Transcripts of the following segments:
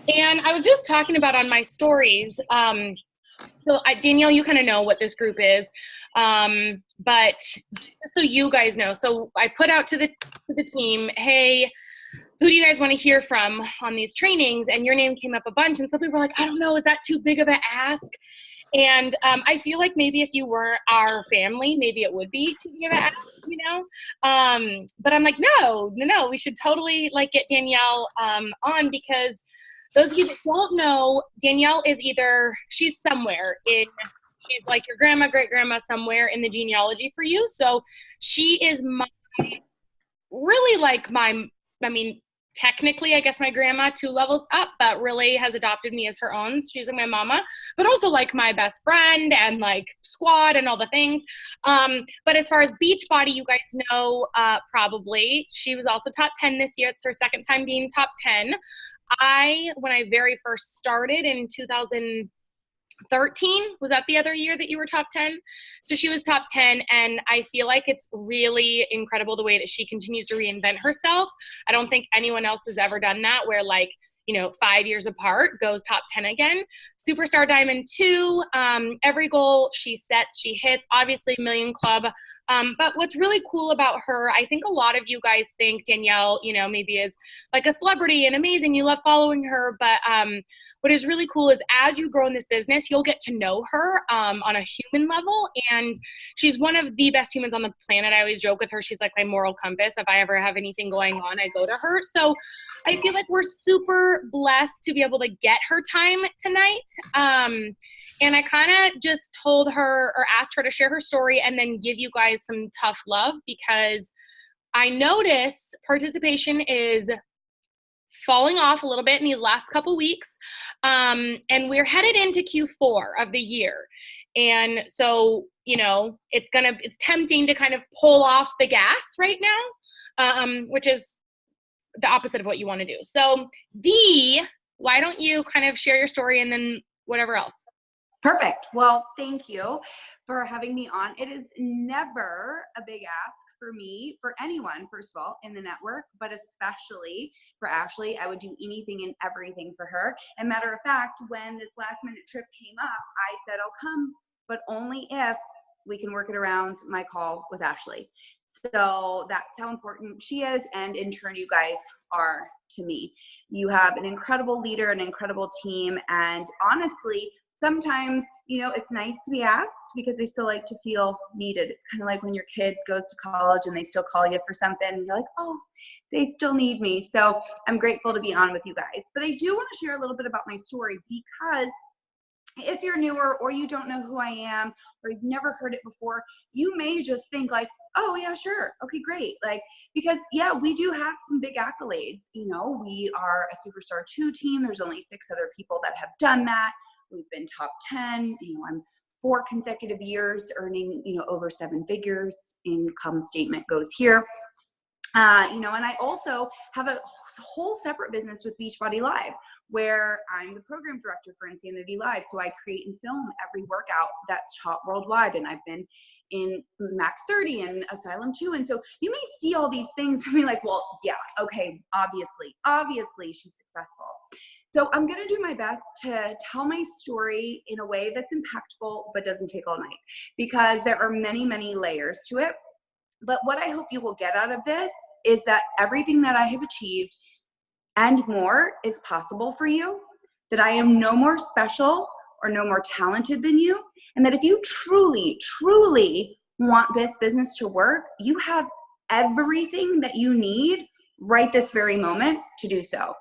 And I was just talking about on my stories, Danielle, you kind of know what this group is, but just so you guys know, so I put out to the team, hey, who do you guys want to hear from on these trainings? And your name came up a bunch, and some people were like, I don't know, is that too big of an ask? And I feel like maybe if you weren't our family, maybe it would be too big of an ask, you know? But I'm like, no, we should totally like get Danielle on, because those of you that don't know, Danielle is she's somewhere she's like your grandma, great grandma, somewhere in the genealogy for you. So she is technically, I guess my grandma 2 levels up, but really has adopted me as her own. She's like my mama, but also like my best friend and like squad and all the things. But as far as Beachbody, you guys know, probably, she was also top 10 this year. It's her second time being top 10. When I very first started in 2013, was that the other year that you were top 10? So she was top 10, and I feel like it's really incredible the way that she continues to reinvent herself. I don't think anyone else has ever done that, where 5 years apart goes top 10 again. Superstar Diamond 2, every goal she sets, she hits, obviously Million Club. But what's really cool about her, I think a lot of you guys think Danielle, maybe is like a celebrity and amazing, you love following her, but what is really cool is as you grow in this business, you'll get to know her on a human level, and she's one of the best humans on the planet. I always joke with her, she's like my moral compass. If I ever have anything going on, I go to her. So I feel like we're super blessed to be able to get her time tonight. And I kind of just told her or asked her to share her story and then give you guys some tough love, because I notice participation is falling off a little bit in these last couple weeks. And we're headed into Q4 of the year. And so, it's tempting to kind of pull off the gas right now, which is the opposite of what you want to do. So Dee, why don't you kind of share your story and then whatever else? Perfect. Well, thank you for having me on. It is never a big ask for me, for anyone, first of all, in the network, but especially for Ashley. I would do anything and everything for her. And matter of fact, when this last minute trip came up, I said, I'll come, but only if we can work it around my call with Ashley. So that's how important she is, and in turn you guys are to me. You have an incredible leader, an incredible team, and honestly, sometimes, it's nice to be asked because they still like to feel needed. It's kind of like when your kid goes to college and they still call you for something, and you're like, oh, they still need me. So I'm grateful to be on with you guys. But I do want to share a little bit about my story, because if you're newer or you don't know who I am or you've never heard it before, you may just think like, oh yeah, sure. Okay, great. Because yeah, we do have some big accolades. We are a Superstar 2 team. There's only 6 other people that have done that. We've been top 10. I'm 4 consecutive years earning, over 7 figures. Income statement goes here. And I also have a whole separate business with Beachbody Live, where I'm the program director for Insanity Live. So I create and film every workout that's taught worldwide. And I've been in Max 30 and Asylum 2. And so you may see all these things and be like, well, yeah, okay, obviously she's successful. So I'm going to do my best to tell my story in a way that's impactful, but doesn't take all night, because there are many, many layers to it. But what I hope you will get out of this is that everything that I have achieved and more is possible for you, that I am no more special or no more talented than you, and that if you truly, truly want this business to work, you have everything that you need right this very moment to do so.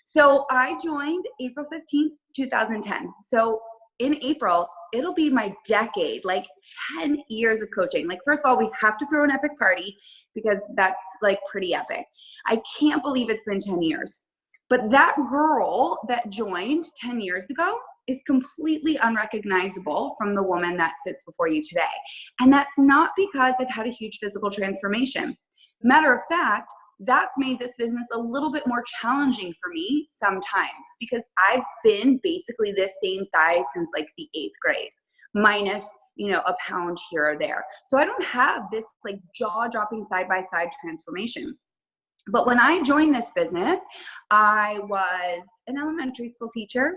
So I joined April 15th, 2010. So in April, it'll be my decade, 10 years of coaching. First of all, we have to throw an epic party, because that's pretty epic. I can't believe it's been 10 years. But that girl that joined 10 years ago is completely unrecognizable from the woman that sits before you today. And that's not because I've had a huge physical transformation. Matter of fact, that's made this business a little bit more challenging for me sometimes, because I've been basically this same size since the 8th grade, minus, a pound here or there. So I don't have this jaw-dropping side-by-side transformation. But when I joined this business, I was an elementary school teacher.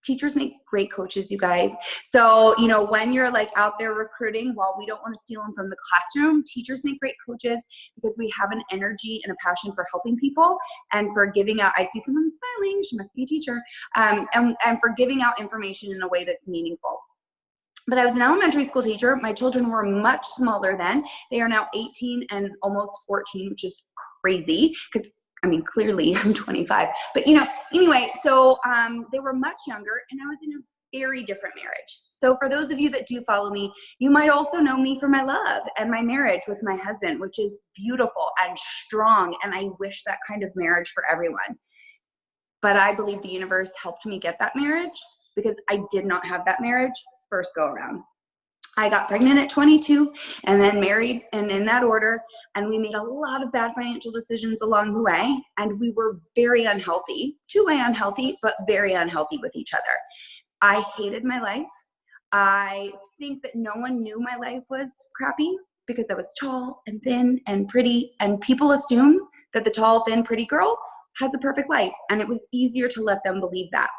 Teachers make great coaches, you guys. So, you know, when you're like out there recruiting, while we don't want to steal them from the classroom, teachers make great coaches because we have an energy and a passion for helping people and for giving out. I see someone smiling, she must be a teacher, and for giving out information in a way that's meaningful. But I was an elementary school teacher. My children were much smaller then. They are now 18 and almost 14, which is crazy because, I mean, clearly I'm 25. But, you know, anyway, so they were much younger, and I was in a very different marriage. So for those of you that do follow me, you might also know me for my love and my marriage with my husband, which is beautiful and strong, and I wish that kind of marriage for everyone. But I believe the universe helped me get that marriage because I did not have that marriage first go around. I got pregnant at 22 and then married, and in that order, and we made a lot of bad financial decisions along the way, and we were very unhealthy, two-way unhealthy, but very unhealthy with each other. I hated my life. I think that no one knew my life was crappy because I was tall and thin and pretty, and people assume that the tall, thin, pretty girl has a perfect life, and it was easier to let them believe that.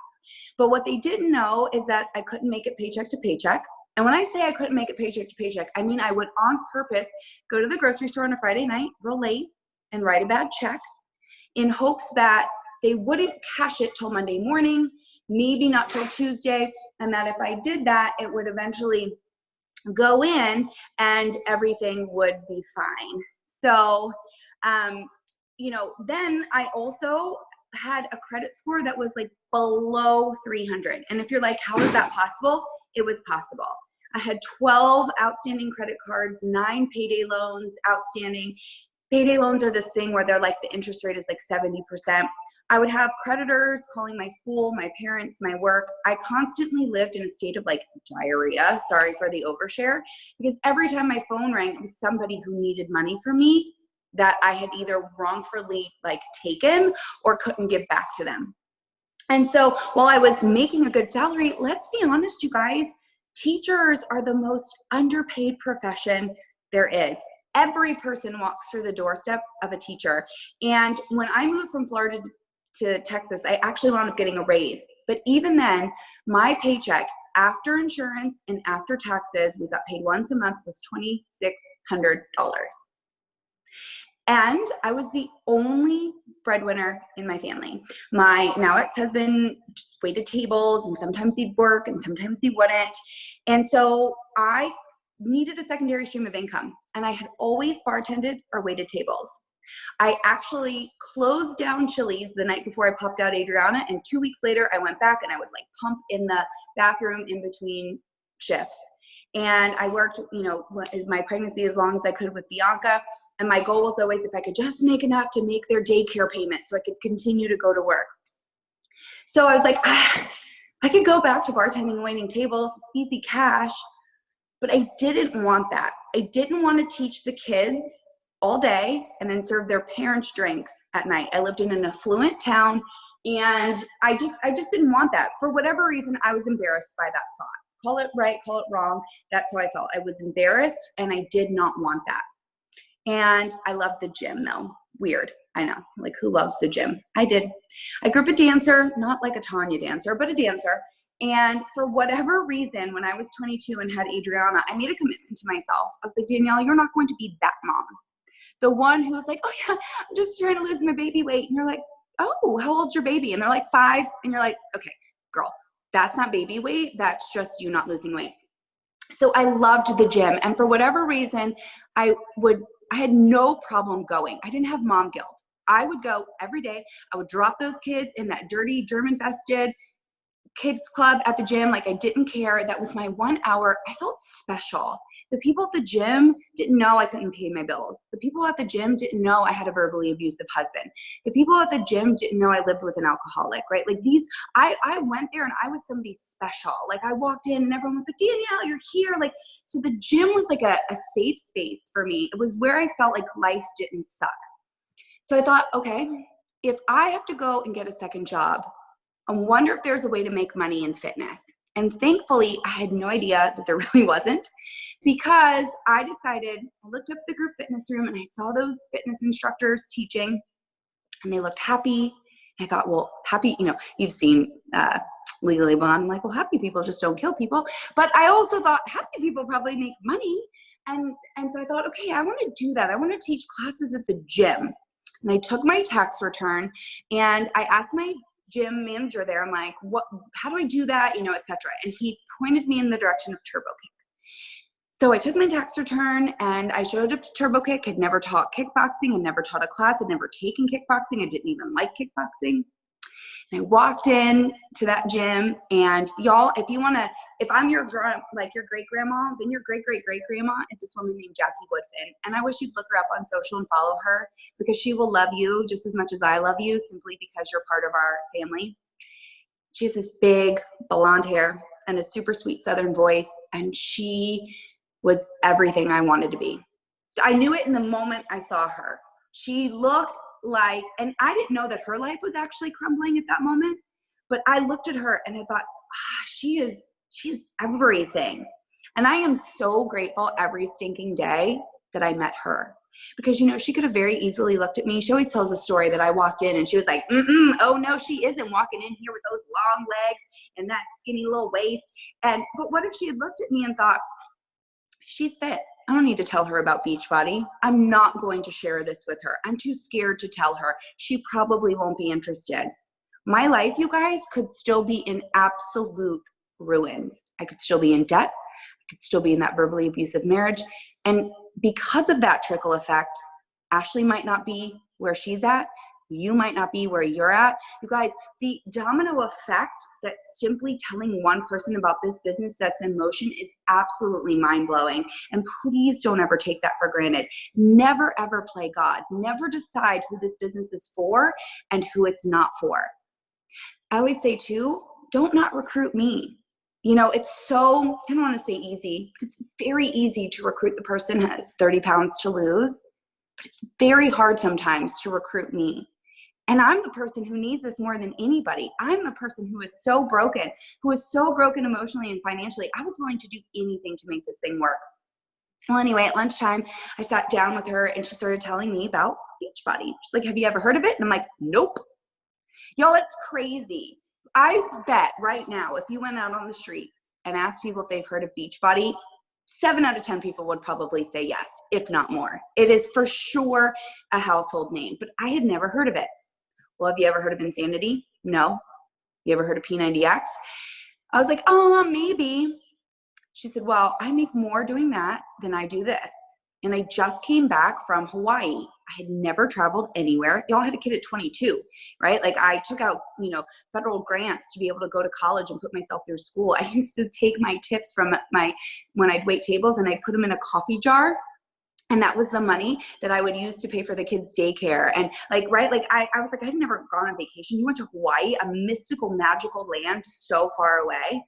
But what they didn't know is that I couldn't make it paycheck to paycheck. And when I say I couldn't make it paycheck to paycheck, I mean I would on purpose go to the grocery store on a Friday night, real late, and write a bad check in hopes that they wouldn't cash it till Monday morning, maybe not till Tuesday, and that if I did that, it would eventually go in and everything would be fine. So, you know, then I also had a credit score that was like below 300. And if you're like, how is that possible? It was possible. I had 12 outstanding credit cards, 9 payday loans outstanding. Payday loans are this thing where they're like, the interest rate is like 70%. I would have creditors calling my school, my parents, my work. I constantly lived in a state of like diarrhea, sorry for the overshare, because every time my phone rang, it was somebody who needed money from me that I had either wrongfully like taken or couldn't give back to them. And so while I was making a good salary, let's be honest, you guys, teachers are the most underpaid profession there is. Every person walks through the doorstep of a teacher. And when I moved from Florida to Texas, I actually wound up getting a raise. But even then, my paycheck after insurance and after taxes, we got paid once a month, was $2,600. And I was the only breadwinner in my family. My now ex-husband just waited tables, and sometimes he'd work and sometimes he wouldn't. And so I needed a secondary stream of income, and I had always bartended or waited tables. I actually closed down Chili's the night before I popped out Adriana, and 2 weeks later I went back and I would like pump in the bathroom in between shifts. And I worked, you know, my pregnancy as long as I could with Bianca. And my goal was always if I could just make enough to make their daycare payment so I could continue to go to work. So I was like, I could go back to bartending and waiting tables. It's easy cash. But I didn't want that. I didn't want to teach the kids all day and then serve their parents drinks at night. I lived in an affluent town, and I just didn't want that. For whatever reason, I was embarrassed by that thought. Call it right, call it wrong. That's how I felt. I was embarrassed, and I did not want that. And I loved the gym, though. Weird. I know. Like, who loves the gym? I did. I grew up a dancer, not like a Tanya dancer, but a dancer. And for whatever reason, when I was 22 and had Adriana, I made a commitment to myself. I was like, Danielle, you're not going to be that mom. The one who was like, oh yeah, I'm just trying to lose my baby weight. And you're like, oh, how old's your baby? And they're like 5. And you're like, okay, girl, that's not baby weight. That's just you not losing weight. So I loved the gym. And for whatever reason, I had no problem going. I didn't have mom guilt. I would go every day. I would drop those kids in that dirty German-infested kids club at the gym. Like, I didn't care. That was my 1 hour. I felt special. The people at the gym didn't know I couldn't pay my bills. The people at the gym didn't know I had a verbally abusive husband. The people at the gym didn't know I lived with an alcoholic, right? Like I went there and I was somebody special. Like, I walked in and everyone was like, Danielle, you're here. Like, so the gym was like a safe space for me. It was where I felt like life didn't suck. So I thought, okay, if I have to go and get a second job, I wonder if there's a way to make money in fitness. And thankfully, I had no idea that there really wasn't, because I decided, I looked up the group fitness room and I saw those fitness instructors teaching, and they looked happy. I thought, well, happy, you know, you've seen Legally Blonde. I'm like, well, happy people just don't kill people. But I also thought happy people probably make money. And so I thought, okay, I want to do that. I want to teach classes at the gym. And I took my tax return and I asked my gym manager there, I'm like, how do I do that? You know, et cetera. And he pointed me in the direction of Turbo Kick. So I took my tax return and I showed up to Turbo Kick. I'd never taught kickboxing. I'd never taught a class. I'd never taken kickboxing. I didn't even like kickboxing. And I walked in to that gym, and y'all, if I'm your great grandma, then your great great great grandma is this woman named Jackie Woodfin. And I wish you'd look her up on social and follow her, because she will love you just as much as I love you, simply because you're part of our family. She has this big blonde hair and a super sweet Southern voice, and she was everything I wanted to be. I knew it in the moment I saw her. She looked like, and I didn't know that her life was actually crumbling at that moment, but I looked at her and I thought, she is everything. And I am so grateful every stinking day that I met her, because, you know, she could have very easily looked at me. She always tells a story that I walked in and she was like, oh no, she isn't walking in here with those long legs and that skinny little waist. But what if she had looked at me and thought, she's fit. I don't need to tell her about Beachbody. I'm not going to share this with her. I'm too scared to tell her. She probably won't be interested. My life, you guys, could still be in absolute ruins. I could still be in debt. I could still be in that verbally abusive marriage. And because of that trickle effect, Ashley might not be where she's at. You might not be where you're at. You guys, the domino effect that simply telling one person about this business sets in motion is absolutely mind-blowing. And please don't ever take that for granted. Never, ever play God. Never decide who this business is for and who it's not for. I always say too, don't not recruit me. You know, it's so, I don't want to say easy, but it's very easy to recruit the person who has 30 pounds to lose, but it's very hard sometimes to recruit me. And I'm the person who needs this more than anybody. I'm the person who is so broken emotionally and financially. I was willing to do anything to make this thing work. Well, anyway, at lunchtime, I sat down with her and she started telling me about Beachbody. She's like, have you ever heard of it? And I'm like, nope. Y'all, it's crazy. I bet right now, if you went out on the streets and asked people if they've heard of Beachbody, 7 out of 10 people would probably say yes, if not more. It is for sure a household name, but I had never heard of it. Well, have you ever heard of Insanity? No. You ever heard of P90X? I was like, oh, maybe. She said, well, I make more doing that than I do this. And I just came back from Hawaii. I had never traveled anywhere. Y'all, had a kid at 22, right? Like, I took out, federal grants to be able to go to college and put myself through school. I used to take my tips from when I'd wait tables and I'd put them in a coffee jar. And that was the money that I would use to pay for the kids' daycare. And I was like, I'd never gone on vacation. You went to Hawaii, a mystical, magical land so far away.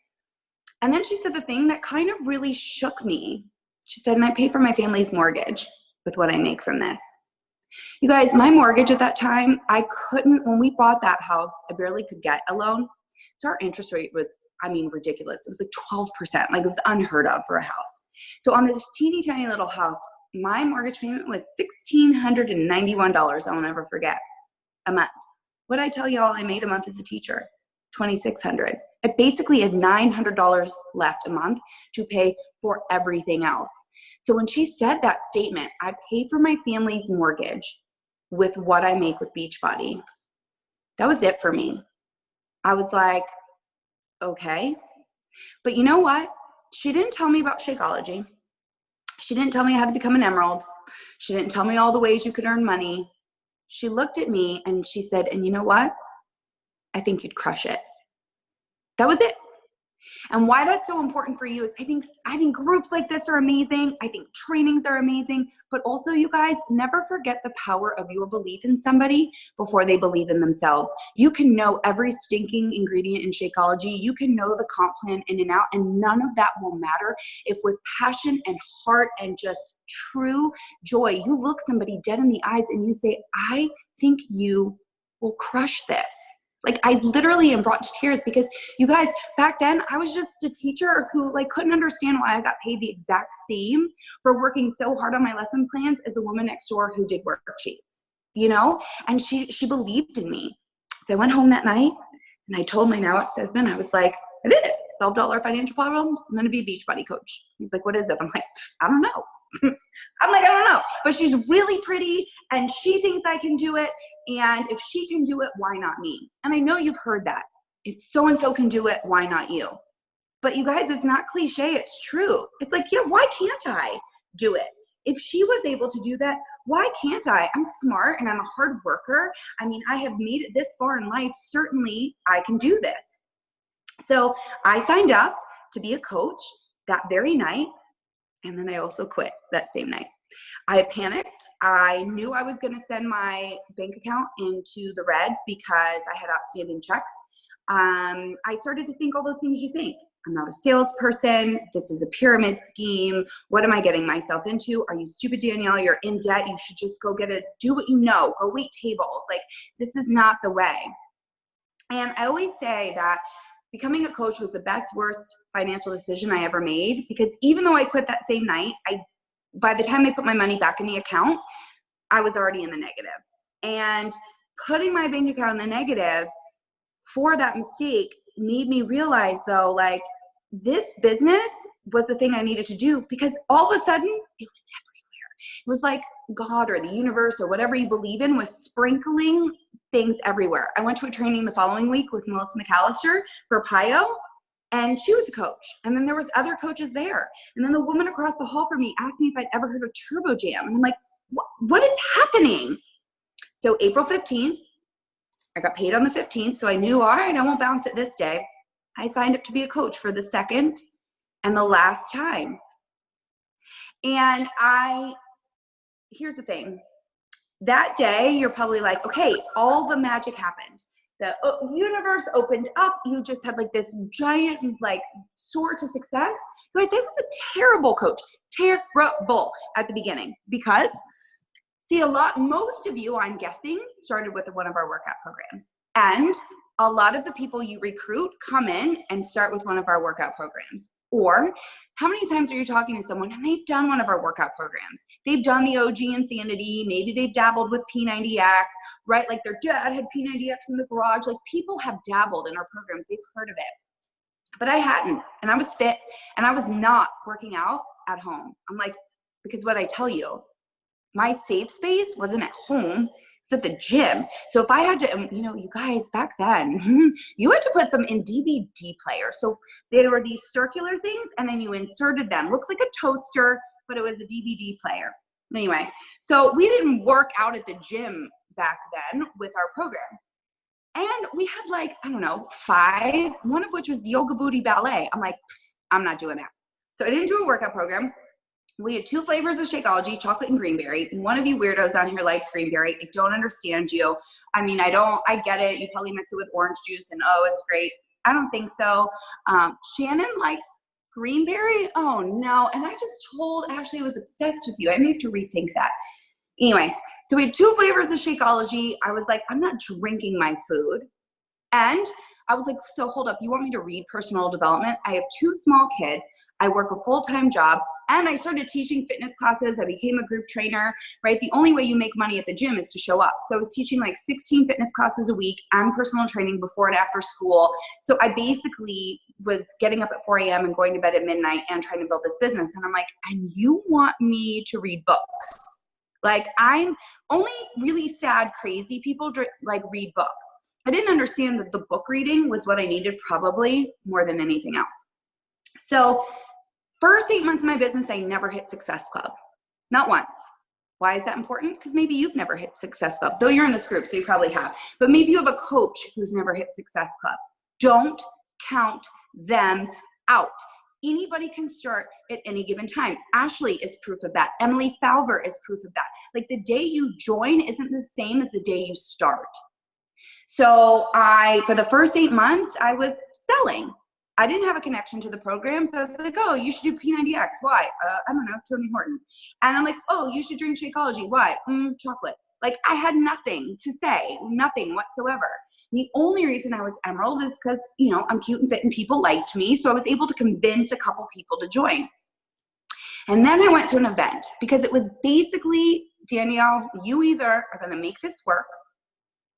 And then she said the thing that kind of really shook me. She said, and I pay for my family's mortgage with what I make from this. You guys, my mortgage at that time, when we bought that house, I barely could get a loan. So our interest rate was, ridiculous. It was like 12%. Like, it was unheard of for a house. So on this teeny tiny little house, my mortgage payment was $1,691. I'll never forget, a month. What did I tell y'all I made a month as a teacher? $2,600. I basically had $900 left a month to pay for everything else. So when she said that statement, I paid for my family's mortgage with what I make with Beachbody. That was it for me. I was like, okay. But you know what? She didn't tell me about Shakeology. She didn't tell me how to become an emerald. She didn't tell me all the ways you could earn money. She looked at me and she said, and you know what? I think you'd crush it. That was it. And why that's so important for you is I think groups like this are amazing. I think trainings are amazing. But also, you guys, never forget the power of your belief in somebody before they believe in themselves. You can know every stinking ingredient in Shakeology. You can know the comp plan in and out, and none of that will matter if with passion and heart and just true joy, you look somebody dead in the eyes and you say, I think you will crush this. Like, I literally am brought to tears because, you guys, back then I was just a teacher who couldn't understand why I got paid the exact same for working so hard on my lesson plans as the woman next door who did worksheets. you know? And she believed in me. So I went home that night and I told my now ex-husband, I was like, I did it. Solved all our financial problems. I'm going to be a Beachbody coach. He's like, what is it? I'm like, I don't know. I'm like, I don't know. But she's really pretty and she thinks I can do it. And if she can do it, why not me? And I know you've heard that. If so-and-so can do it, why not you? But you guys, it's not cliche. It's true. It's like, yeah, why can't I do it? If she was able to do that, why can't I? I'm smart and I'm a hard worker. I mean, I have made it this far in life. Certainly I can do this. So I signed up to be a coach that very night. And then I also quit that same night. I panicked. I knew I was going to send my bank account into the red because I had outstanding checks. I started to think all those things you think. I'm not a salesperson. This is a pyramid scheme. What am I getting myself into? Are you stupid, Danielle? You're in debt. You should just go do what you know. Go wait tables. Like, this is not the way. And I always say that becoming a coach was the best, worst financial decision I ever made, because even though I quit that same night, by the time they put my money back in the account, I was already in the negative. And putting my bank account in the negative for that mistake made me realize, though, like, this business was the thing I needed to do, because all of a sudden it was everywhere. It was like God or the universe or whatever you believe in was sprinkling things everywhere. I went to a training the following week with Melissa McAllister for PIO, and she was a coach. And then there was other coaches there. And then the woman across the hall from me asked me if I'd ever heard of Turbo Jam. And I'm like, what is happening? So April 15th, I got paid on the 15th. So I knew, all right, I won't bounce it this day. I signed up to be a coach for the second and the last time. And here's the thing. That day, you're probably like, okay, all the magic happened. The universe opened up. You just had like this giant, like, soar to success. Guys, I was a terrible coach, terrible at the beginning, because see, most of you, I'm guessing, started with one of our workout programs. And a lot of the people you recruit come in and start with one of our workout programs. Or how many times are you talking to someone and they've done one of our workout programs? They've done the OG Insanity. Maybe they've dabbled with P90X, right? Like their dad had P90X in the garage. Like, people have dabbled in our programs. They've heard of it. But I hadn't. And I was fit. And I was not working out at home. I'm like, because what I tell you, my safe space wasn't at home. It's at the gym. So if I had to, you guys, back then, you had to put them in DVD players. So they were these circular things, and then you inserted them. Looks like a toaster, but it was a DVD player. Anyway, so we didn't work out at the gym back then with our program. And we had like, I don't know, 5, one of which was Yoga Booty Ballet. I'm like, I'm not doing that. So I didn't do a workout program. We had 2 flavors of Shakeology, chocolate and greenberry. One of you weirdos on here likes greenberry. I don't understand you. I mean, I get it. You probably mix it with orange juice and, oh, it's great. I don't think so. Shannon likes greenberry. Oh, no. And I just told Ashley I was obsessed with you. I may have to rethink that. Anyway, so we had 2 flavors of Shakeology. I was like, I'm not drinking my food. And I was like, so hold up. You want me to read personal development? I have 2 small kids. I work a full-time job. And I started teaching fitness classes. I became a group trainer, right? The only way you make money at the gym is to show up. So I was teaching like 16 fitness classes a week and personal training before and after school. So I basically was getting up at 4 a.m. and going to bed at midnight and trying to build this business. And I'm like, and you want me to read books? Like, I'm only really sad, crazy people like read books. I didn't understand that the book reading was what I needed probably more than anything else. So first 8 months of my business, I never hit Success Club. Not once. Why is that important? Because maybe you've never hit Success Club, though you're in this group, so you probably have. But maybe you have a coach who's never hit Success Club. Don't count them out. Anybody can start at any given time. Ashley is proof of that. Emily Falver is proof of that. Like, the day you join isn't the same as the day you start. So for the first 8 months, I was selling. I didn't have a connection to the program, so I was like, oh, you should do P90X. Why? I don't know, Tony Horton. And I'm like, oh, you should drink Shakeology. Why? Chocolate. Like, I had nothing to say, nothing whatsoever. The only reason I was Emerald is because, I'm cute and fit and people liked me, so I was able to convince a couple people to join. And then I went to an event because it was basically, Danielle, you either are going to make this work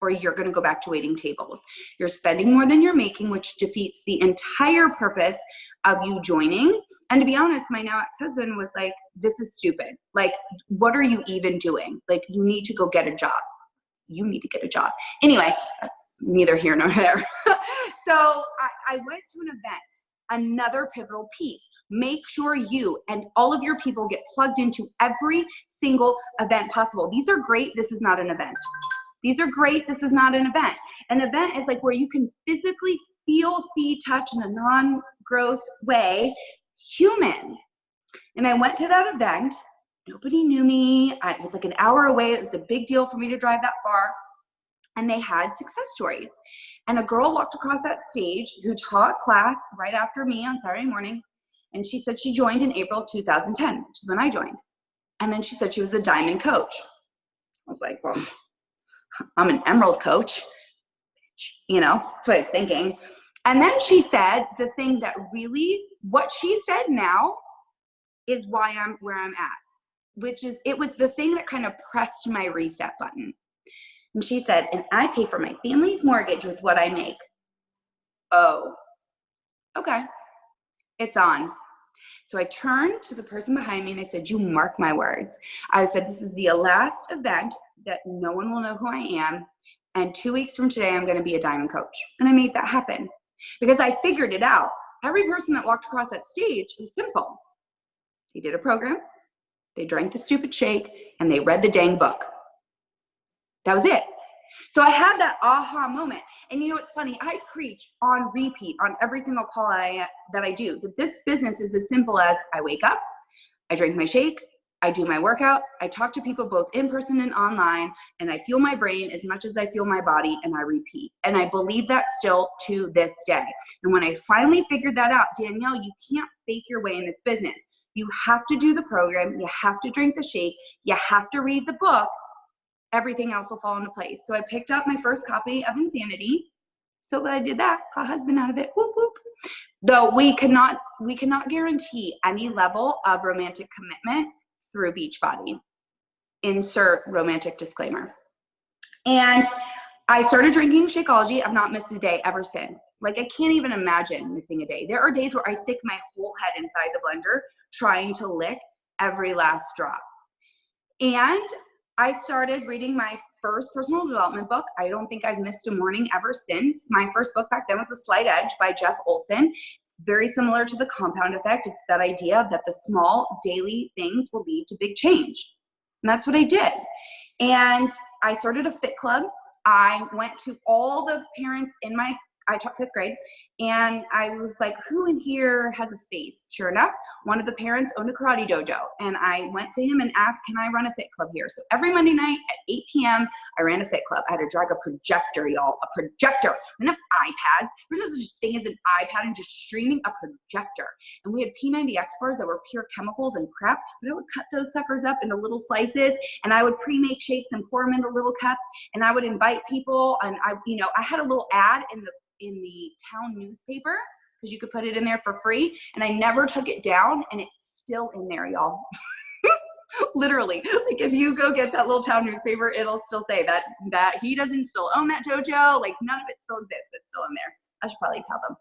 or you're going to go back to waiting tables. You're spending more than you're making, which defeats the entire purpose of you joining. And to be honest, my now ex-husband was like, this is stupid. Like, what are you even doing? Like, you need to go get a job. You need to get a job. Anyway, that's neither here nor there. So I went to an event, another pivotal piece. Make sure you and all of your people get plugged into every single event possible. These are great. This is not an event. These are great. This is not an event. An event is like where you can physically feel, see, touch in a non-gross way humans. And I went to that event. Nobody knew me. It was like an hour away. It was a big deal for me to drive that far. And they had success stories. And a girl walked across that stage who taught class right after me on Saturday morning. And she said she joined in April of 2010, which is when I joined. And then she said she was a diamond coach. I was like, well, I'm an emerald coach. You know, that's what I was thinking. And then she said the thing that really, what she said now is why I'm where I'm at, which is, it was the thing that kind of pressed my reset button. And she said, and I pay for my family's mortgage with what I make. Oh, okay. It's on. So I turned to the person behind me and I said, you mark my words. I said, this is the last event that no one will know who I am. And 2 weeks from today, I'm going to be a diamond coach. And I made that happen because I figured it out. Every person that walked across that stage was simple. They did a program, they drank the stupid shake, and they read the dang book. That was it. So I had that aha moment. And you know what's funny? I preach on repeat on every single call that I do, that this business is as simple as I wake up, I drink my shake, I do my workout, I talk to people both in person and online, and I fuel my brain as much as I fuel my body, and I repeat. And I believe that still to this day. And when I finally figured that out, Danielle, you can't fake your way in this business. You have to do the program, you have to drink the shake, you have to read the book, everything else will fall into place. So I picked up my first copy of Insanity. So glad I did that, got husband out of it, whoop, whoop. Though we cannot guarantee any level of romantic commitment through Beachbody. Insert romantic disclaimer. And I started drinking Shakeology. I've not missed a day ever since. Like, I can't even imagine missing a day. There are days where I stick my whole head inside the blender trying to lick every last drop. And I started reading my first personal development book. I don't think I've missed a morning ever since. My first book back then was The Slight Edge by Jeff Olson. It's very similar to The Compound Effect. It's that idea that the small daily things will lead to big change. And that's what I did. And I started a fit club. I went to all the parents in I taught 5th grade, and I was like, who in here has a space? Sure enough, one of the parents owned a karate dojo, and I went to him and asked, can I run a fit club here? So every Monday night at 8 p.m., I ran a fit club. I had to drag a projector, y'all, a projector. We didn't have iPads. There's no such thing as an iPad and just streaming a projector. And we had P90X bars that were pure chemicals and crap, but I would cut those suckers up into little slices, and I would pre-make shakes and pour them into little cups, and I would invite people, and I had a little ad in the town newspaper because you could put it in there for free, and I never took it down, and it's still in there, y'all. Literally, like, if you go get that little town newspaper, it'll still say that he doesn't still own that dojo. Like, none of it still exists, but it's still in there. I should probably tell them.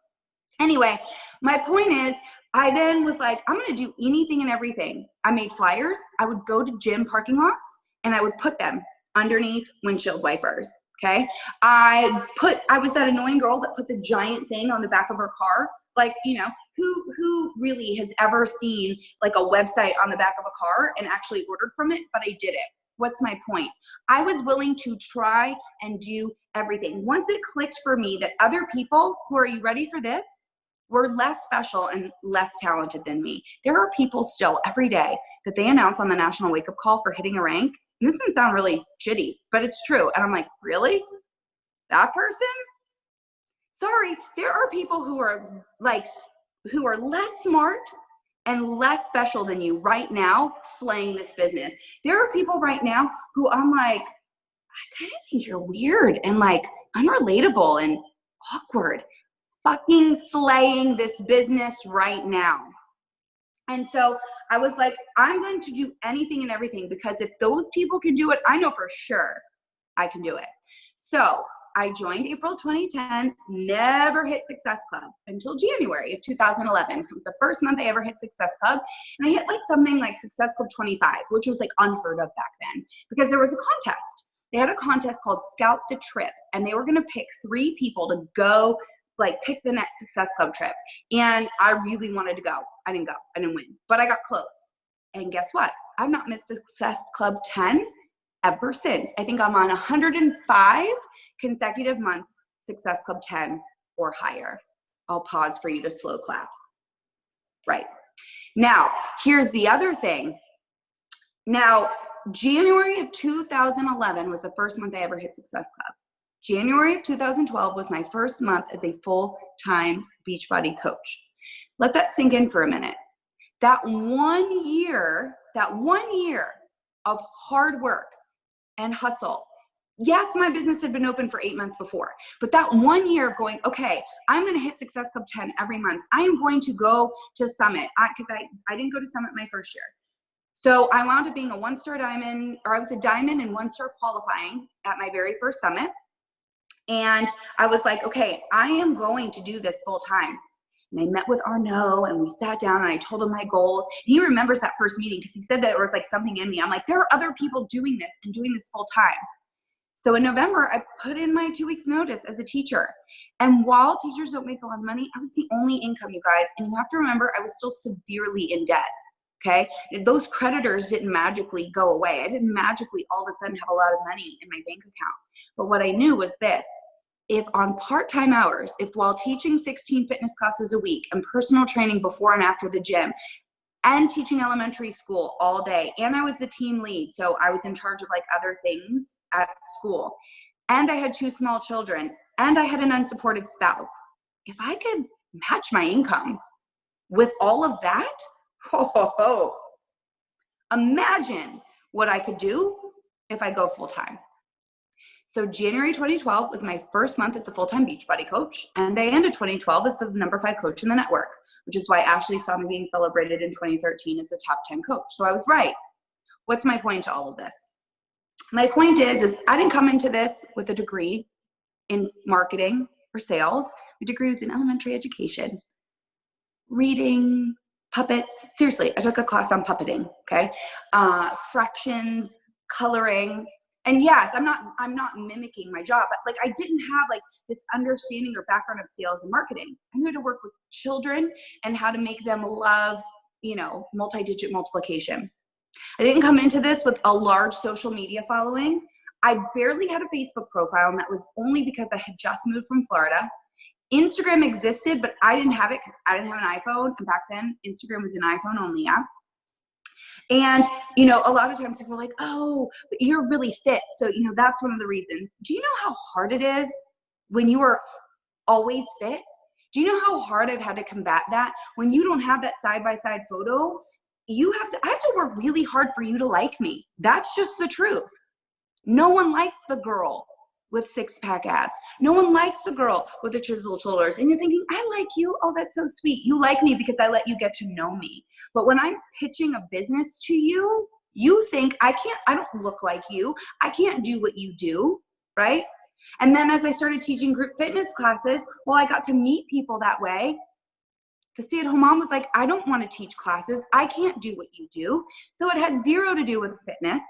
Anyway, my point is, I then was like, I'm going to do anything and everything. I made flyers. I would go to gym parking lots, and I would put them underneath windshield wipers. Okay. I was that annoying girl that put the giant thing on the back of her car. Like, who really has ever seen like a website on the back of a car and actually ordered from it? But I did it. What's my point? I was willing to try and do everything. Once it clicked for me that other people who, are you ready for this, were less special and less talented than me. There are people still every day that they announce on the national wake-up call for hitting a rank. And this doesn't sound really shitty, but it's true. And I'm like, really? That person? Sorry, there are people who are less smart and less special than you right now slaying this business. There are people right now who I'm like, I kind of think you're weird and like unrelatable and awkward, fucking slaying this business right now. And so I was like, I'm going to do anything and everything, because if those people can do it, I know for sure I can do it. So I joined April 2010, never hit Success Club until January of 2011. It was the first month I ever hit Success Club. And I hit like something like Success Club 25, which was like unheard of back then, because there was a contest. They had a contest called Scout the Trip, and they were going to pick 3 people to go, like pick the next Success Club trip. And I really wanted to go. I didn't go. I didn't win, but I got close. And guess what? I've not missed Success Club 10 ever since. I think I'm on 105 consecutive months, Success Club 10 or higher. I'll pause for you to slow clap. Right. Now, here's the other thing. Now, January of 2011 was the first month I ever hit Success Club. January of 2012 was my first month as a full-time Beachbody coach. Let that sink in for a minute. That 1 year of hard work and hustle. Yes, my business had been open for 8 months before, but that 1 year of going, okay, I'm going to hit Success Club 10 every month. I am going to go to Summit, because I didn't go to Summit my first year. So I wound up being a 1-star diamond, or I was a diamond and 1-star qualifying at my very first Summit. And I was like, okay, I am going to do this full time. And I met with Arnaud and we sat down and I told him my goals. He remembers that first meeting because he said that it was like something in me. I'm like, there are other people doing this and doing this full time. So in November, I put in my 2 weeks notice as a teacher. And while teachers don't make a lot of money, I was the only income, you guys. And you have to remember, I was still severely in debt. Okay. Those creditors didn't magically go away. I didn't magically all of a sudden have a lot of money in my bank account. But what I knew was this: if on part-time hours, if while teaching 16 fitness classes a week and personal training before and after the gym and teaching elementary school all day, and I was the team lead, so I was in charge of like other things at school, and I had 2 small children, and I had an unsupportive spouse, if I could match my income with all of that, imagine what I could do if I go full-time. So January 2012 was my first month as a full-time Beachbody coach, and I ended 2012 as the number 5 coach in the network, which is why Ashley saw me being celebrated in 2013 as a top 10 coach. So I was right. What's my point to all of this? My point is I didn't come into this with a degree in marketing or sales. My degree was in elementary education, reading, puppets. Seriously, I took a class on puppeting, okay? Fractions, coloring. And yes, I'm not mimicking my job, but like I didn't have like this understanding or background of sales and marketing. I knew how to work with children and how to make them love, multi-digit multiplication. I didn't come into this with a large social media following. I barely had a Facebook profile, and that was only because I had just moved from Florida. Instagram existed, but I didn't have it because I didn't have an iPhone. And back then, Instagram was an iPhone only app. And, a lot of times people are like, oh, but you're really fit. So, that's one of the reasons. Do you know how hard it is when you are always fit? Do you know how hard I've had to combat that? When you don't have that side-by-side photo, I have to work really hard for you to like me. That's just the truth. No one likes the girl with 6-pack abs. No one likes the girl with the chiseled shoulders. And you're thinking, I like you. Oh, that's so sweet. You like me because I let you get to know me. But when I'm pitching a business to you, you think I don't look like you. I can't do what you do, right? And then as I started teaching group fitness classes, I got to meet people that way. The stay-at-home mom was like, I don't want to teach classes. I can't do what you do. So it had zero to do with fitness.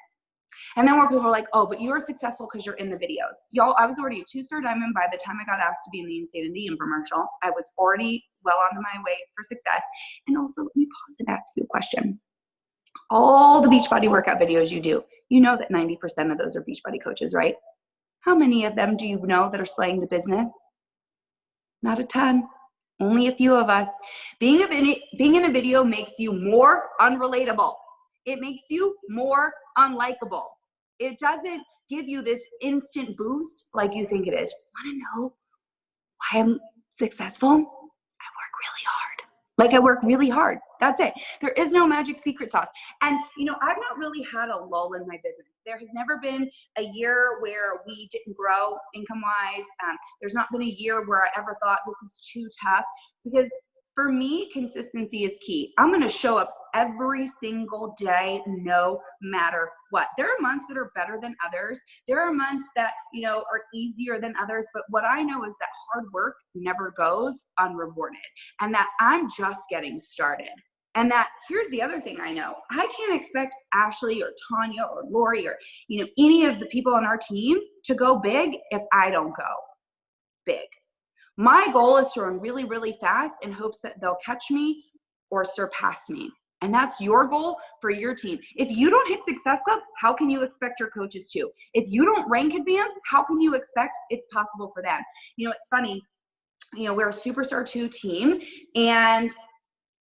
And then where people were like, oh, but you're successful because you're in the videos. Y'all, I was already a 2-star diamond by the time I got asked to be in the Insanity infomercial. I was already well on my way for success. And also, let me pause and ask you a question. All the Beachbody workout videos you do, you know that 90% of those are Beachbody coaches, right? How many of them do you know that are slaying the business? Not a ton. Only a few of us. Being in a video makes you more unrelatable. It makes you more unlikable. It doesn't give you this instant boost like you think it is. Want to know why I'm successful? I work really hard. Like I work really hard. That's it. There is no magic secret sauce. And, I've not really had a lull in my business. There has never been a year where we didn't grow income-wise. There's not been a year where I ever thought this is too tough, because For me, consistency is key. I'm going to show up every single day, no matter what. There are months that are better than others. There are months that, are easier than others. But what I know is that hard work never goes unrewarded, and that I'm just getting started. And that here's the other thing I know. I can't expect Ashley or Tanya or Lori or, any of the people on our team to go big if I don't go big. My goal is to run really, really fast in hopes that they'll catch me or surpass me. And that's your goal for your team. If you don't hit Success Club, how can you expect your coaches to? If you don't rank advance, how can you expect it's possible for them? It's funny, we're a Superstar 2 team, and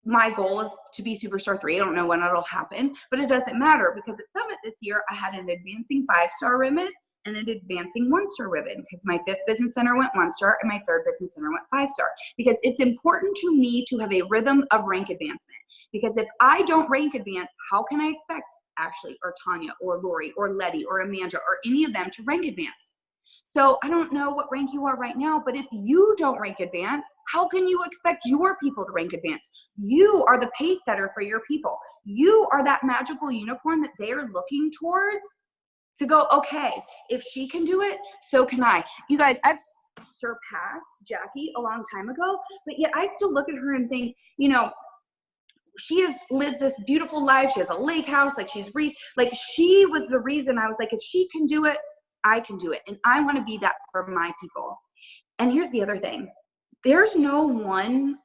my goal is to be Superstar 3. I don't know when it'll happen, but it doesn't matter, because at Summit this year, I had an advancing 5-star ribbon and an advancing 1-star ribbon, because my 5th business center went 1-star and my 3rd business center went 5-star, because it's important to me to have a rhythm of rank advancement. Because if I don't rank advance, how can I expect Ashley or Tanya or Lori or Letty or Amanda or any of them to rank advance? So I don't know what rank you are right now, but if you don't rank advance, how can you expect your people to rank advance? You are the pace setter for your people. You are that magical unicorn that they are looking towards to go, okay, if she can do it, so can I. You guys, I've surpassed Jackie a long time ago, but yet I still look at her and think, lives this beautiful life. She has a lake house. She was the reason I was like, if she can do it, I can do it. And I want to be that for my people. And here's the other thing. There's no one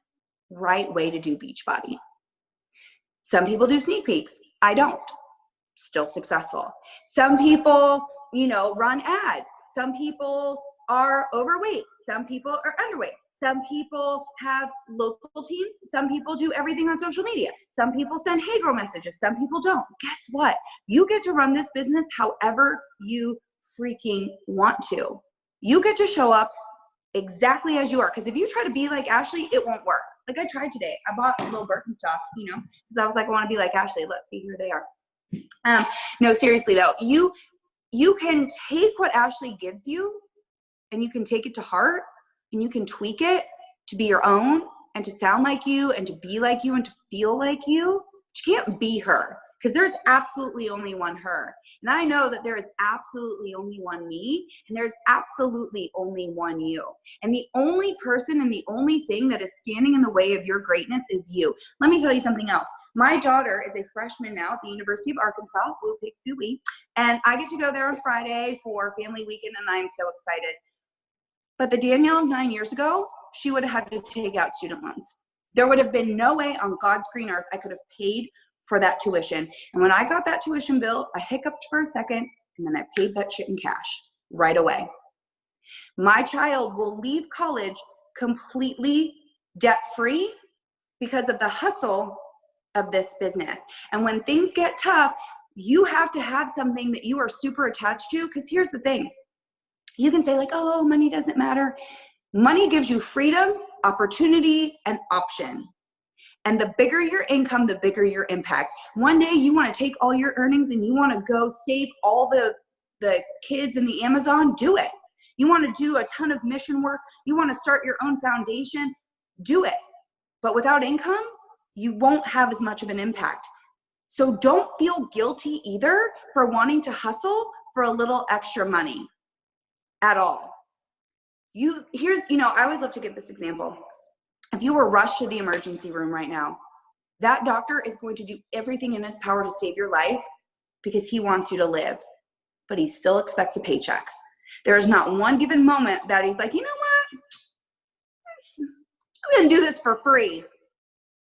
right way to do Beachbody. Some people do sneak peeks. I don't. Still successful. Some people, run ads. Some people are overweight. Some people are underweight. Some people have local teams. Some people do everything on social media. Some people send hey girl messages. Some people don't. Guess what? You get to run this business however you freaking want to. You get to show up exactly as you are. Because if you try to be like Ashley, it won't work. Like I tried today. I bought little Birkenstocks, because I was like, I want to be like Ashley. Let's see, here they are. No, seriously though, you can take what Ashley gives you and you can take it to heart and you can tweak it to be your own and to sound like you and to be like you and to feel like you. But you can't be her, because there's absolutely only one her. And I know that there is absolutely only one me, and there's absolutely only one you. And the only person and the only thing that is standing in the way of your greatness is you. Let me tell you something else. My daughter is a freshman now at the University of Arkansas, Woo Pig Suey, and I get to go there on Friday for family weekend, and I'm so excited. But the Danielle of 9 years ago, she would have had to take out student loans. There would have been no way on God's green earth I could have paid for that tuition. And when I got that tuition bill, I hiccuped for a second, and then I paid that shit in cash right away. My child will leave college completely debt-free because of the hustle of this business. And when things get tough, you have to have something that you are super attached to, because here's the thing. You can say like, oh, money doesn't matter. Money gives you freedom, opportunity, and option. And the bigger your income, the bigger your impact. One day you want to take all your earnings and you want to go save all the kids in the Amazon, do it. You want to do a ton of mission work, you want to start your own foundation, do it. But without income, you won't have as much of an impact. So don't feel guilty either for wanting to hustle for a little extra money at all. I always love to give this example. If you were rushed to the emergency room right now, that doctor is going to do everything in his power to save your life because he wants you to live, but he still expects a paycheck. There is not one given moment that he's like, you know what? I'm going to do this for free.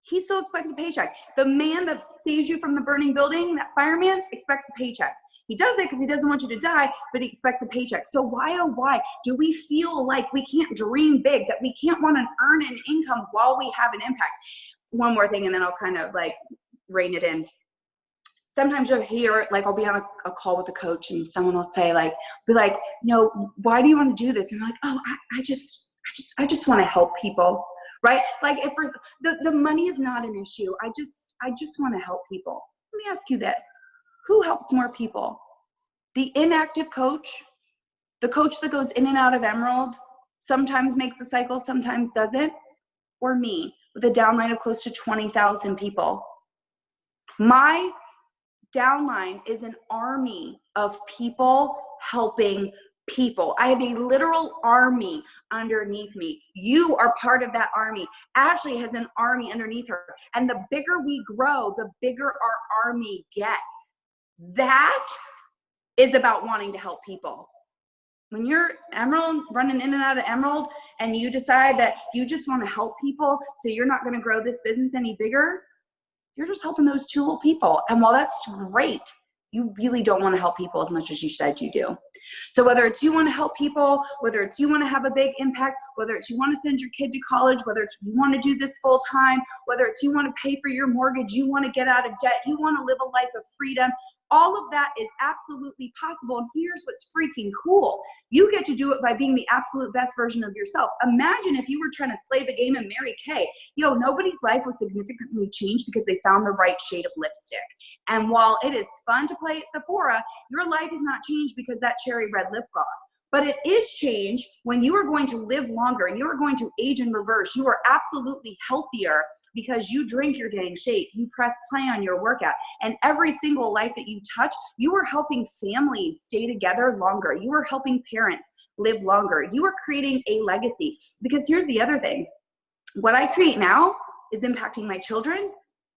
He still expects a paycheck. The man that saves you from the burning building, that fireman, expects a paycheck. He does it because he doesn't want you to die, but he expects a paycheck. So why, oh why, do we feel like we can't dream big, that we can't want to earn an income while we have an impact? One more thing, and then I'll kind of like rein it in. Sometimes you'll hear, like I'll be on a call with a coach and someone will say be like, no, why do you want to do this? And I'm like, oh, I just want to help people, right? Like if the money is not an issue. I just want to help people. Let me ask you this. Who helps more people? The inactive coach, the coach that goes in and out of Emerald, sometimes makes a cycle, sometimes doesn't, or me with a downline of close to 20,000 people. My downline is an army of people helping people. I have a literal army underneath me. You are part of that army. Ashley has an army underneath her. And the bigger we grow, the bigger our army gets. That is about wanting to help people. When you're Emerald, running in and out of Emerald, and you decide that you just want to help people, so you're not going to grow this business any bigger, you're just helping those two little people. And while that's great, you really don't want to help people as much as you said you do. So whether it's you want to help people, whether it's you want to have a big impact, whether it's you want to send your kid to college, whether it's you want to do this full time, whether it's you want to pay for your mortgage, you want to get out of debt, you want to live a life of freedom, all of that is absolutely possible. And here's what's freaking cool. You get to do it by being the absolute best version of yourself. Imagine if you were trying to slay the game and marry Kay. Nobody's life was significantly changed because they found the right shade of lipstick. And while it is fun to play at Sephora, your life is not changed because that cherry red lip gloss. But it is changed when you are going to live longer and you are going to age in reverse. You are absolutely healthier because you drink your dang shake. You press play on your workout. And every single life that you touch, you are helping families stay together longer. You are helping parents live longer. You are creating a legacy. Because here's the other thing. What I create now is impacting my children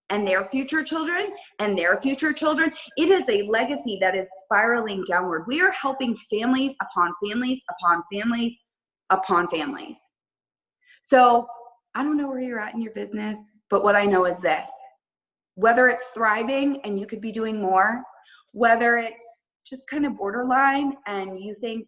and their future children and their future children. It is a legacy that is spiraling downward. We are helping families upon families upon families upon families. So I don't know where you're at in your business, but what I know is this. Whether it's thriving and you could be doing more, whether it's just kind of borderline and you think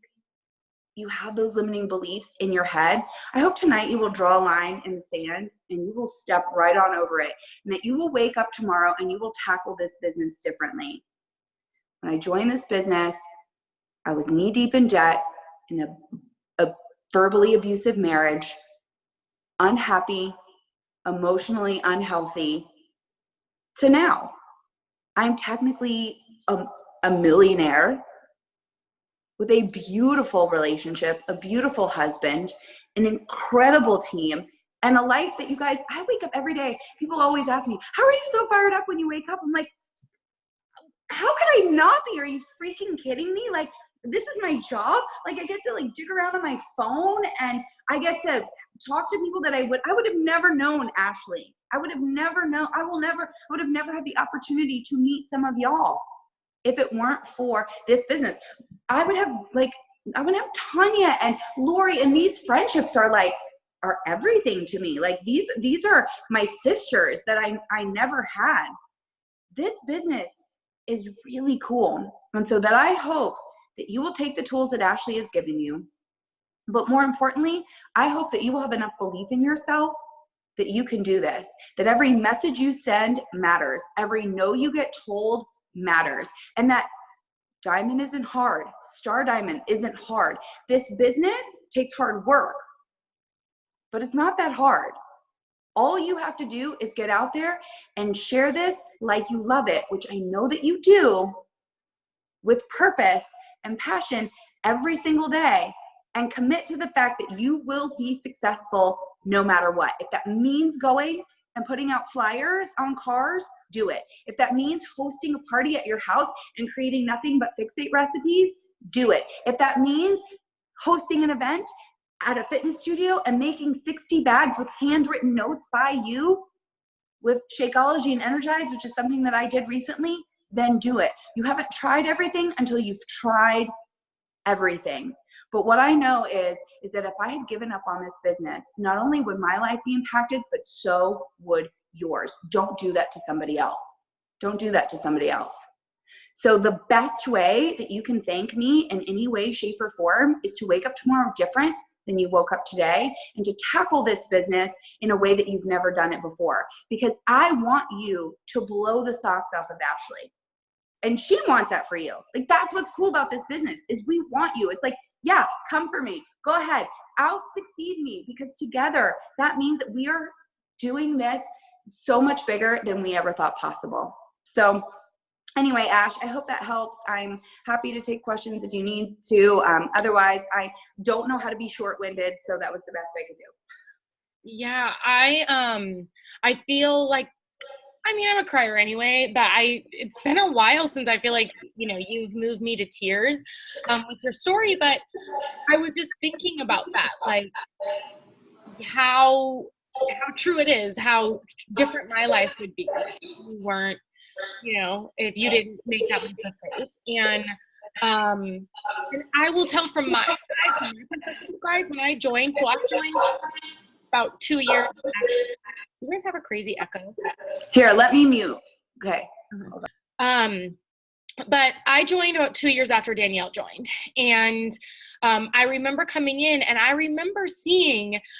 you have those limiting beliefs in your head, I hope tonight you will draw a line in the sand and you will step right on over it, and that you will wake up tomorrow and you will tackle this business differently. When I joined this business, I was knee deep in debt, in a verbally abusive marriage, unhappy, emotionally unhealthy, to now. I'm technically a millionaire with a beautiful relationship, a beautiful husband, an incredible team, and a life that you guys, I wake up every day. People always ask me, how are you so fired up when you wake up? I'm like, how could I not be? Are you freaking kidding me? Like, this is my job. Like, I get to dig around on my phone and I get to talk to people that I would have never known, Ashley. I would have never known. I would have never had the opportunity to meet some of y'all if it weren't for this business. I would have Tanya and Lori, and these friendships are everything to me. Like, these are my sisters that I never had. This business is really cool. And so that I hope that you will take the tools that Ashley has given you. But more importantly, I hope that you will have enough belief in yourself that you can do this, that every message you send matters. Every no you get told matters. And that diamond isn't hard. Star diamond isn't hard. This business takes hard work, but it's not that hard. All you have to do is get out there and share this like you love it, which I know that you do, with purpose and passion every single day, and commit to the fact that you will be successful no matter what. If that means going and putting out flyers on cars, do it. If that means hosting a party at your house and creating nothing but fixate recipes, do it. If that means hosting an event at a fitness studio and making 60 bags with handwritten notes by you with Shakeology and Energize, which is something that I did recently, then do it. You haven't tried everything until you've tried everything. But what I know is that if I had given up on this business, not only would my life be impacted, but so would yours. Don't do that to somebody else. Don't do that to somebody else. So the best way that you can thank me in any way, shape, or form is to wake up tomorrow different than you woke up today, and to tackle this business in a way that you've never done it before. Because I want you to blow the socks off of Ashley. And she wants that for you. Like, that's what's cool about this business, is we want you. It's like, yeah, come for me. Go ahead. Out succeed me, because together that means that we are doing this so much bigger than we ever thought possible. So anyway, Ash, I hope that helps. I'm happy to take questions if you need to. Otherwise, I don't know how to be short-winded, so that was the best I could do. Yeah, I feel like, I mean, I'm a crier anyway, but it's been a while since I feel like, you've moved me to tears with your story, but I was just thinking about that, like how true it is, how different my life would be if you weren't, if you didn't make that leap of faith. Um and I will tell from my side, from my perspective, you guys, when I joined, so I joined about 2 years after. You guys have a crazy echo. Here, let me mute. Okay. Um, but I joined about 2 years after Danielle joined. And I remember coming in and I remember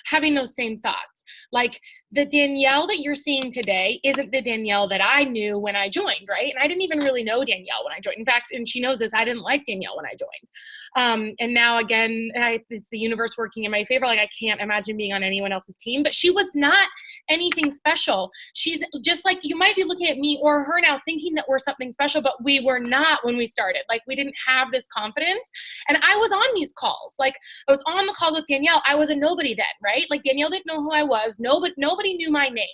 having those same thoughts. Like, the Danielle that you're seeing today isn't the Danielle that I knew when I joined, right? And I didn't even really know Danielle when I joined. In fact, and she knows this, I didn't like Danielle when I joined. And now again, it's the universe working in my favor. Like, I can't imagine being on anyone else's team, but she was not anything special. She's just like, you might be looking at me or her now thinking that we're something special, but we were not when we started. Like, we didn't have this confidence. And I was on these calls. Like, I was on the calls with Danielle. I was a nobody then, right? Like, Danielle didn't know who I was. Nobody knew my name.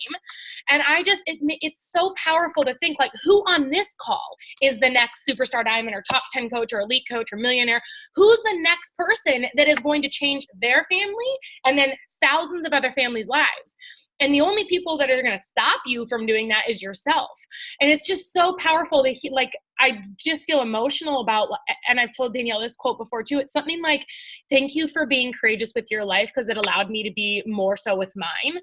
And it's so powerful to think, like, who on this call is the next superstar diamond or top 10 coach or elite coach or millionaire? Who's the next person that is going to change their family and then thousands of other families' lives? And the only people that are going to stop you from doing that is yourself. And it's just so powerful to like, I just feel emotional about, and I've told Danielle this quote before too. It's something like, thank you for being courageous with your life, because it allowed me to be more so with mine.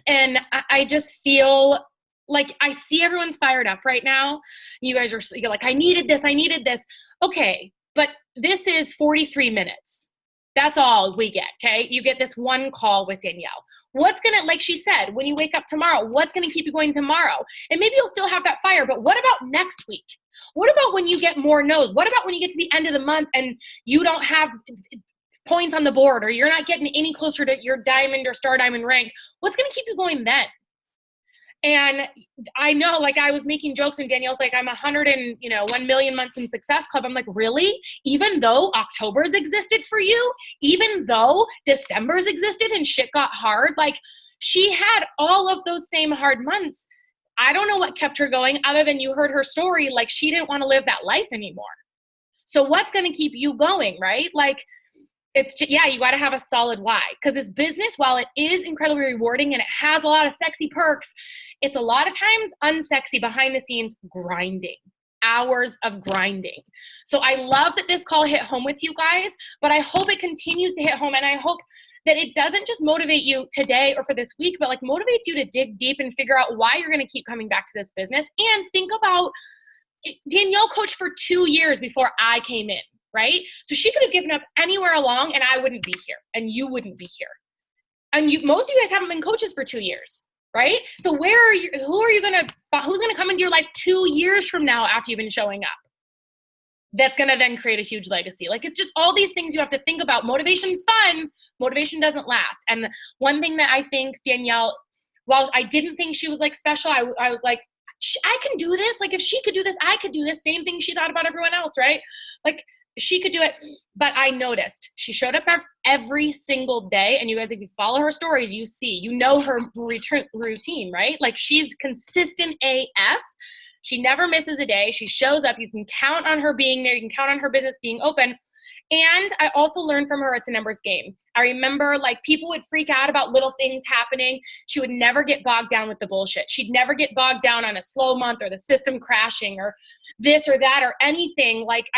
And I just feel like I see everyone's fired up right now. You guys you're like, I needed this. Okay. But this is 43 minutes. That's all we get, okay? You get this one call with Danielle. What's gonna, like she said, when you wake up tomorrow, what's gonna keep you going tomorrow? And maybe you'll still have that fire, but what about next week? What about when you get more no's? What about when you get to the end of the month and you don't have points on the board, or you're not getting any closer to your diamond or star diamond rank? What's gonna keep you going then? And I know, like, I was making jokes when Danielle's like, I'm 1 million months in Success Club. I'm like, really? Even though October's existed for you, even though December's existed and shit got hard, like, she had all of those same hard months. I don't know what kept her going other than you heard her story. Like, she didn't want to live that life anymore. So what's going to keep you going, right? Like, it's just, yeah, you got to have a solid why. Because this business, while it is incredibly rewarding and it has a lot of sexy perks, it's a lot of times unsexy, behind the scenes grinding, hours of grinding. So I love that this call hit home with you guys, but I hope it continues to hit home. And I hope that it doesn't just motivate you today or for this week, but like motivates you to dig deep and figure out why you're going to keep coming back to this business. And think about, Danielle coached for 2 years before I came in, right? So she could have given up anywhere along and I wouldn't be here and you wouldn't be here. And most of you guys haven't been coaches for 2 years. Right? So who's going to come into your life 2 years from now after you've been showing up? That's going to then create a huge legacy. Like, it's just all these things you have to think about. Motivation's fun. Motivation doesn't last. And one thing that I think Danielle, while I didn't think she was like special, I was like, I can do this. Like, if she could do this, I could do this. Same thing she thought about everyone else, right? Like, she could do it. But I noticed she showed up every single day. And you guys, if you follow her stories, you know her routine, right? Like, she's consistent AF. She never misses a day. She shows up. You can count on her being there. You can count on her business being open. And I also learned from her, it's a numbers game. I remember, like, people would freak out about little things happening. She would never get bogged down with the bullshit. She'd never get bogged down on a slow month or the system crashing or this or that or anything. Like,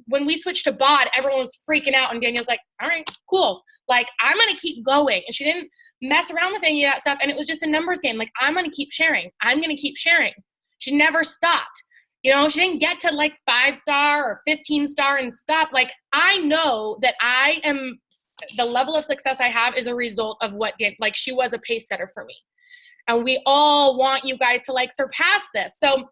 when we switched to BOD, everyone was freaking out. And Danielle's like, all right, cool. Like, I'm going to keep going. And she didn't mess around with any of that stuff. And it was just a numbers game. Like, I'm going to keep sharing. I'm going to keep sharing. She never stopped. You know, she didn't get to like 5-star or 15-star and stop. Like, I know that the level of success I have is a result of like, she was a pace setter for me. And we all want you guys to like surpass this. So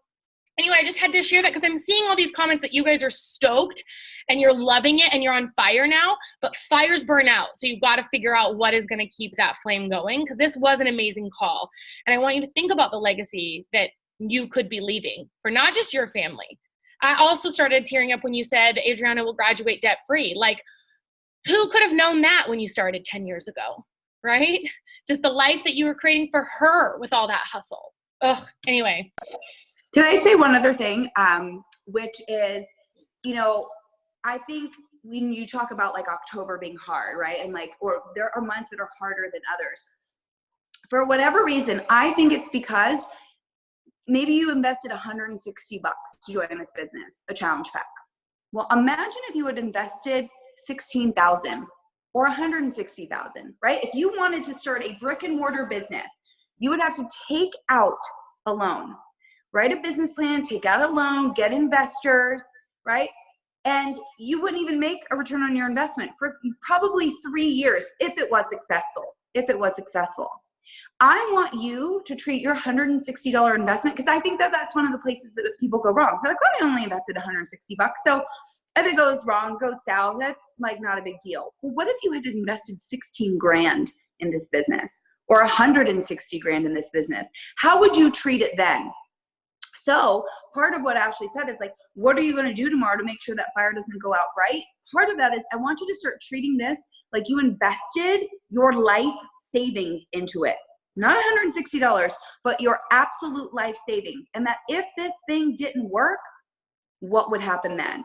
anyway, I just had to share that because I'm seeing all these comments that you guys are stoked and you're loving it and you're on fire now, but fires burn out. So you've got to figure out what is going to keep that flame going, because this was an amazing call. And I want you to think about the legacy that you could be leaving for not just your family. I also started tearing up when you said Adriana will graduate debt free. Like, who could have known that when you started 10 years ago, right? Just the life that you were creating for her with all that hustle. Ugh, anyway. Can I say one other thing, which is, I think when you talk about like October being hard, right? And like, or there are months that are harder than others. For whatever reason, I think it's because maybe you invested $160 to join this business, a challenge pack. Well, imagine if you had invested $16,000 or $160,000, right? If you wanted to start a brick and mortar business, you would have to take out a loan, write a business plan, take out a loan, get investors, right? And you wouldn't even make a return on your investment for probably 3 years if it was successful. I want you to treat your $160 investment, because I think that that's one of the places that people go wrong. They're like, oh, I only invested $160. So if it goes wrong, goes south, that's like not a big deal. Well, what if you had invested 16 grand in this business or 160 grand in this business? How would you treat it then? So part of what Ashley said is like, what are you going to do tomorrow to make sure that fire doesn't go out right? Part of that is I want you to start treating this like you invested your life savings into it. Not $160, but your absolute life savings. And that if this thing didn't work, what would happen then?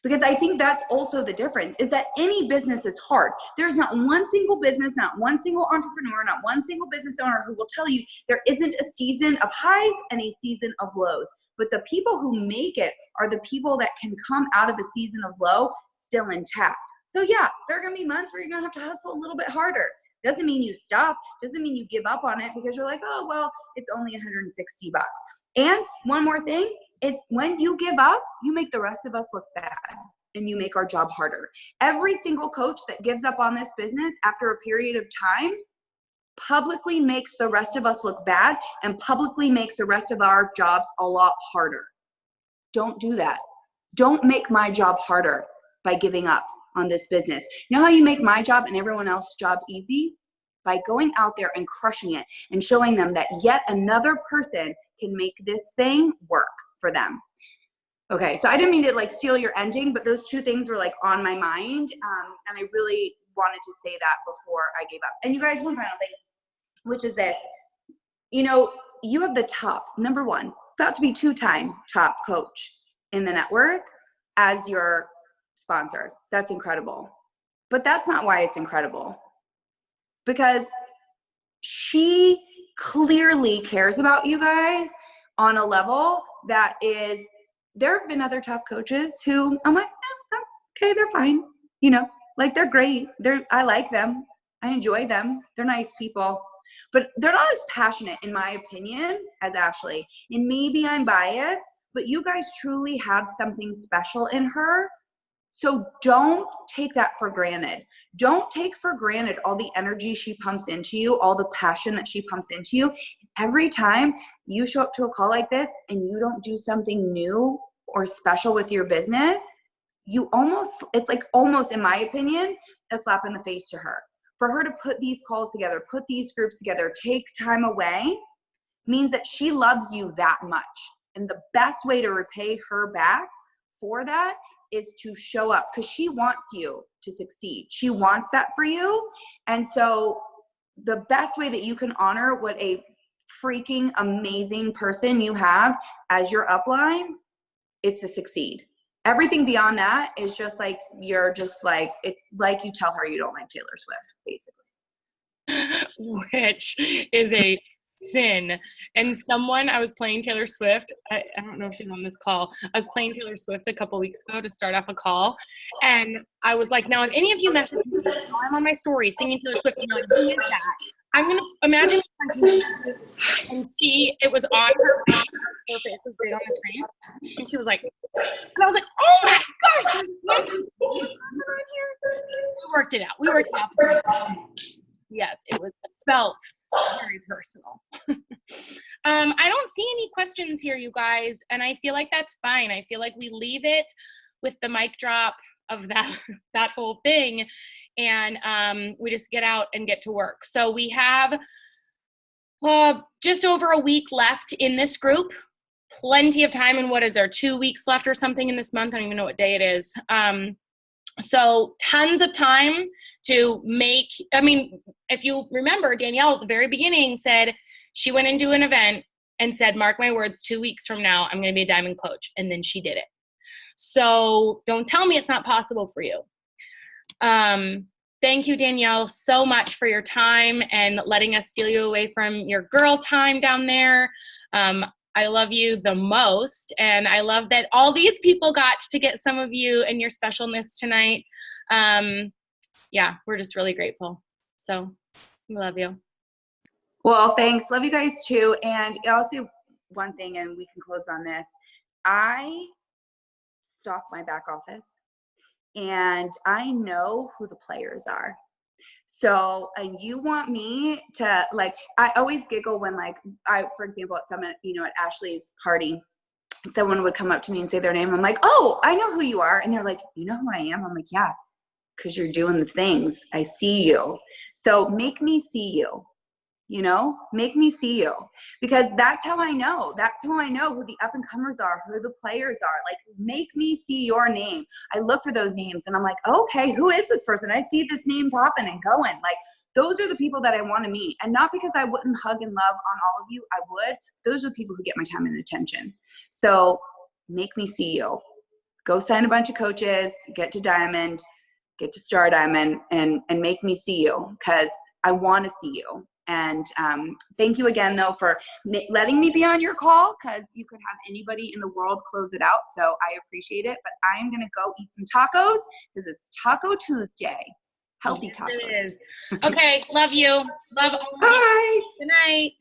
Because I think that's also the difference, is that any business is hard. There's not one single business, not one single entrepreneur, not one single business owner who will tell you there isn't a season of highs and a season of lows. But the people who make it are the people that can come out of a season of low still intact. So yeah, there are going to be months where you're going to have to hustle a little bit harder. Doesn't mean you stop. Doesn't mean you give up on it because you're like, oh, well, it's only $160. And one more thing is when you give up, you make the rest of us look bad and you make our job harder. Every single coach that gives up on this business after a period of time publicly makes the rest of us look bad and publicly makes the rest of our jobs a lot harder. Don't do that. Don't make my job harder by giving up on this business. You know how you make my job and everyone else's job easy? By going out there and crushing it and showing them that yet another person can make this thing work for them. Okay, so I didn't mean to like steal your ending, but those two things were like on my mind. And I really wanted to say that before I gave up. And you guys, one final thing, which is this. You have the top, number one, about to be 2-time top coach in the network as your sponsor. That's incredible. But that's not why it's incredible. Because she clearly cares about you guys on a level that is, there have been other top coaches who I'm like, okay, they're fine. Like they're great. I like them. I enjoy them. They're nice people. But they're not as passionate, in my opinion, as Ashley. And maybe I'm biased, but you guys truly have something special in her. So don't take that for granted. Don't take for granted all the energy she pumps into you, all the passion that she pumps into you. Every time you show up to a call like this and you don't do something new or special with your business, it's like almost, in my opinion, a slap in the face to her. For her to put these calls together, put these groups together, take time away, means that she loves you that much. And the best way to repay her back for that is to show up, because she wants you to succeed. She wants that for you. And so the best way that you can honor what a freaking amazing person you have as your upline is to succeed. Everything beyond that is just like, it's like you tell her you don't like Taylor Swift, basically. Which is a sin. And I was playing Taylor Swift. I don't know if she's on this call. I was playing Taylor Swift a couple weeks ago to start off a call. And I was like, now if any of you message me while I'm on my story singing Taylor Swift, and you're like, who is that? I'm going to imagine, and it was on her face. Her face was big on the screen. And she was like, and I was like, oh my gosh, there's here. We worked it out. Yes, it felt very personal. I don't see any questions here, you guys, and I feel like that's fine. I feel like we leave it with the mic drop of that whole thing, and we just get out and get to work. So we have just over a week left in this group. Plenty of time, and what is there, 2 weeks left or something in this month? I don't even know what day it is. So tons of time to make, I mean, if you remember, Danielle at the very beginning said she went into an event and said, mark my words, 2 weeks from now, I'm going to be a diamond coach. And then she did it. So don't tell me it's not possible for you. Thank you, Danielle, so much for your time and letting us steal you away from your girl time down there. I love you the most, and I love that all these people got to get some of you and your specialness tonight. Yeah, we're just really grateful. So we love you. Well, thanks. Love you guys too. And I'll say one thing, and we can close on this. I stalk my back office, and I know who the players are. So, and you want me to, like, I always giggle when, like, for example, at Summit, you know, at Ashley's party, someone would come up to me and say their name. I'm like, oh, I know who you are. And they're like, you know who I am? I'm like, yeah, because you're doing the things. I see you. So make me see you. You know, make me see you, because that's how I know. That's how I know who the up and comers are, who the players are. Like, make me see your name. I look for those names and I'm like, okay, who is this person? I see this name popping and going. Like, those are the people that I want to meet. And not because I wouldn't hug and love on all of you. I would. Those are the people who get my time and attention. So make me see you. Go sign a bunch of coaches, get to Diamond, get to Star Diamond, and make me see you, because I want to see you. And thank you again, though, for letting me be on your call, because you could have anybody in the world close it out. So I appreciate it. But I'm going to go eat some tacos, because it's Taco Tuesday. Healthy tacos. It is. Okay. Love you. Love all. Bye. Good night.